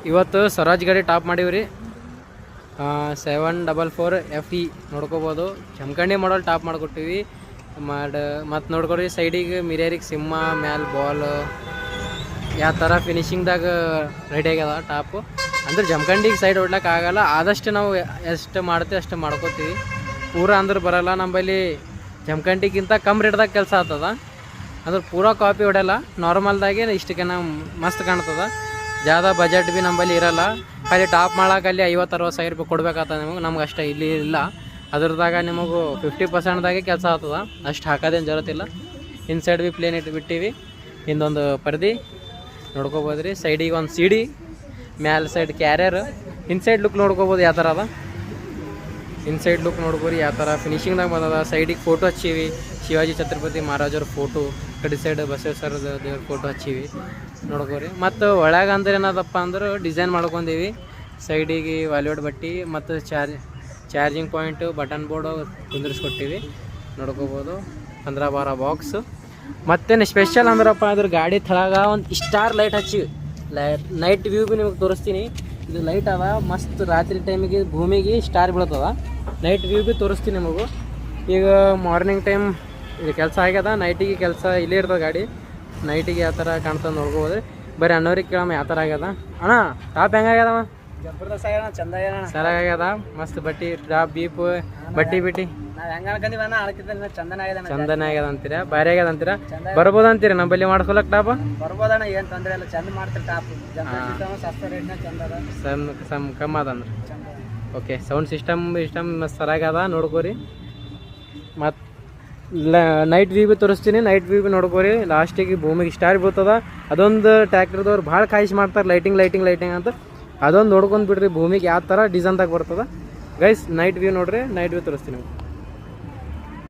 ಇವತ್ತು ಸ್ವರಾಜ್ ಗಾಡಿ top ಮಾಡೀವ್ರಿ 744 FE ನೋಡ್ಕೋಬೋದು. ಜಮಖಂಡಿ ಮಾಡಲ್ ಟಾಪ್ ಮಾಡಿಕೊಟ್ಟಿವಿ. ಮತ್ತು ನೋಡ್ಕೊರಿ ಸೈಡಿಗೆ ಮಿರೇರಿಗೆ ಸಿಂಹ ಮ್ಯಾಲೆ ಬಾಲ್ ಯಾವ ಥರ ಫಿನಿಶಿಂಗ್ದಾಗ ರೆಡಿ ಆಗ್ಯದ ಟಾಪು. ಅಂದ್ರೆ ಜಮಖಂಡಿಗೆ ಸೈಡ್ ಹೊಡ್ಲಿಕ್ಕೆ ಆಗಲ್ಲ. ಆದಷ್ಟು ನಾವು ಎಷ್ಟು ಮಾಡ್ತೀವಿ ಅಷ್ಟು ಮಾಡ್ಕೋತೀವಿ. ಪೂರ ಅಂದ್ರೆ ಬರೋಲ್ಲ. ನಮ್ಮಲ್ಲಿ ಜಮಖಂಡಿಗಿಂತ ಕಮ್ಮಿ ರೇಟ್ದಾಗ ಕೆಲಸ ಆಗ್ತದ. ಅಂದ್ರೆ ಪೂರಾ ಕಾಪಿ ಹೊಡೆಯಲ್ಲ. ನಾರ್ಮಲ್ದಾಗೆ ಇಷ್ಟಕ್ಕೆ ನಾವು ಮಸ್ತ್ ಕಾಣ್ತದೆ. ಜಾದಾ ಬಜೆಟ್ ಭೀ ನಂಬಲ್ಲಿ ಇರೋಲ್ಲ. ಖಾಲಿ ಟಾಪ್ ಮಾಡೋಕೆ ಅಲ್ಲಿ 50-60 ಸಾವಿರ ರೂಪಾಯಿ ಕೊಡ್ಬೇಕಾಗ್ತದೆ ನಮ್ಗೆ ಅಷ್ಟು ಇಲ್ಲಿ ಇಲ್ಲ. ಅದ್ರದಾಗ ನಿಮಗೂ 50%ದಾಗೆ ಕೆಲಸ ಆಗ್ತದೆ. ಅಷ್ಟು ಹಾಕೋದೇನು ಜರತ್ತಿಲ್ಲ. ಇನ್ಸೈಡ್ ಭೀ ಪ್ಲೇನ್ ಇಟ್ಟು ಬಿಟ್ಟಿವಿ. ಹಿಂದೊಂದು ಪರ್ದಿ ನೋಡ್ಕೋಬೋದು ರೀ. ಸೈಡಿಗೆ ಒಂದು CD, ಮ್ಯಾಲೆ ಸೈಡ್ ಕ್ಯಾರಿಯರ್. ಇನ್ಸೈಡ್ ಲುಕ್ ನೋಡ್ಕೋಬೋದು ಯಾವ ಥರ ಅದ. ಇನ್ಸೈಡ್ ಲುಕ್ ನೋಡ್ಬೋದು ಯಾವ ಥರ ಫಿನಿಶಿಂಗ್ದಾಗ ಬಂದದ. ಸೈಡಿಗೆ ಫೋಟೋ ಹಚ್ಚೀವಿ, ಶಿವಾಜಿ ಛತ್ರಪತಿ ಮಹಾರಾಜವ್ರ ಫೋಟೋ. ಕಡೆ ಸೈಡ್ ಬಸವೇಶ್ವರದ ದೇವ್ರ ಫೋಟೋ ಹಚ್ಚೀವಿ ನೋಡ್ಕೋರಿ. ಮತ್ತು ಒಳಗೆ ಅಂದ್ರೆ ಏನದಪ್ಪ ಅಂದ್ರೆ ಡಿಸೈನ್ ಮಾಡ್ಕೊಂಡೀವಿ. ಸೈಡಿಗೆ ವಾಲ್ಯೂಡ್ ಬಟ್ಟಿ ಮತ್ತು ಚಾರ್ಜಿಂಗ್ ಪಾಯಿಂಟು, ಬಟನ್ ಬೋರ್ಡು ಕುಂದಿರಿಸ್ಕೊಟ್ಟಿವಿ ನೋಡ್ಕೋಬೋದು. 15-12 ಬಾಕ್ಸು. ಮತ್ತೇನು ಸ್ಪೆಷಲ್ ಅಂದ್ರಪ್ಪ ಅದ್ರ ಗಾಡಿ ತಳಗ ಒಂದು ಸ್ಟಾರ್ ಲೈಟ್ ಹಚ್ಚಿವಿ. ನೈಟ್ ವ್ಯೂ ಭೀ ನಿಮಗೆ ತೋರಿಸ್ತೀನಿ. ಇದು ಲೈಟ್ ಅದ ಮಸ್ತ್. ರಾತ್ರಿ ಟೈಮಿಗೆ ಭೂಮಿಗೆ ಸ್ಟಾರ್ ಬೀಳ್ತದ. ನೈಟ್ ವ್ಯೂ ಭೀ ತೋರಿಸ್ತೀನಿ ನಿಮಗೂ. ಈಗ ಮಾರ್ನಿಂಗ್ ಟೈಮ್ ಇದು ಕೆಲಸ ಆಗ್ಯದ. ನೈಟಿಗೆ ಕೆಲಸ ಇಲ್ಲೇ ಇರ್ತದೆ ಗಾಡಿ. ನೈಟಿಗೆ ಯಾವ ಥರ ಕಾಣ್ತದೆ ನೋಡ್ಕೋಬೋದು. ಬರೀ ಅಣ್ಣವ್ರಿಗೆ ಕೇಳಮ್ಮ ಯಾವ ಥರ ಆಗ್ಯದ. ಅಣ್ಣ ಟಾಪ್ ಹೆಂಗಾಗ್ಯದವ? ಜಬರ್ದಸ್ತ್ ಆಗ್ಯದ, ಚಂದ ಆಗ್ಯದ, ಸರಿಯಾಗ್ಯದ. ಮಸ್ತ್ ಬಟ್ಟಿ ಟಾಪ್ ಬೀಪ್ ಬಟ್ಟಿ ನಾವು ಹೆಂಗೆ ಅನ್ಕೊಂಡಿವಣ್ಣ ಅದಕ್ಕಿಂತ ಚಂದನ ಆಗ್ಯದ. ಚಂದನ ಆಗ್ಯದ ಅಂತೀರಾ? ಭಾರಿ ಆಗ್ಯದ ಅಂತೀರಾ? ಬರ್ಬೋದು ಅಂತೀರಿ ನಮ್ಮಲ್ಲಿ ಮಾಡ್ಕೊಳಕ್ ಟಾಪ್? ಬರ್ಬೋದಣ್ಣ, ಏನು ತೊಂದರೆ ಇಲ್ಲ. ಚಂದ ಮಾಡ್ತಾರೆ ಟಾಪ್. ಸಸ್ತ ರೇಟ್ನ ಚಂದ ಅದ, ಕಮ್ಮಿ ಅದಂದ್ರೆ. ಓಕೆ, ಸೌಂಡ್ ಸಿಸ್ಟಮ್ ಸರಿಯಾಗದ ನೋಡ್ಕೋರಿ. ಮತ್ತು ನೈಟ್ ವ್ಯೂ ಭೀ ತೋರಿಸ್ತೀನಿ. ನೈಟ್ ವ್ಯೂ ಭೀ ನೋಡ್ಕೋರಿ. ಲಾಸ್ಟಿಗೆ ಭೂಮಿಗೆ ಸ್ಟಾರ್ ಬೀಳ್ತದ. ಅದೊಂದು ಟ್ಯಾಕ್ಟರ್ದವ್ರು ಭಾಳ ಕಾಯಿಸಿ ಮಾಡ್ತಾರೆ ಲೈಟಿಂಗ್ ಅಂತ. ಅದೊಂದು ನೋಡ್ಕೊಂಡು ಬಿಡ್ರಿ ಭೂಮಿಗೆ ಯಾವ ಥರ ಡಿಸೈನ್ದಾಗ ಬರ್ತದೆ. ಗೈಸ್ ನೈಟ್ ವ್ಯೂ ನೋಡ್ರಿ. ನೈಟ್ ವ್ಯೂ ತೋರಿಸ್ತೀನಿ.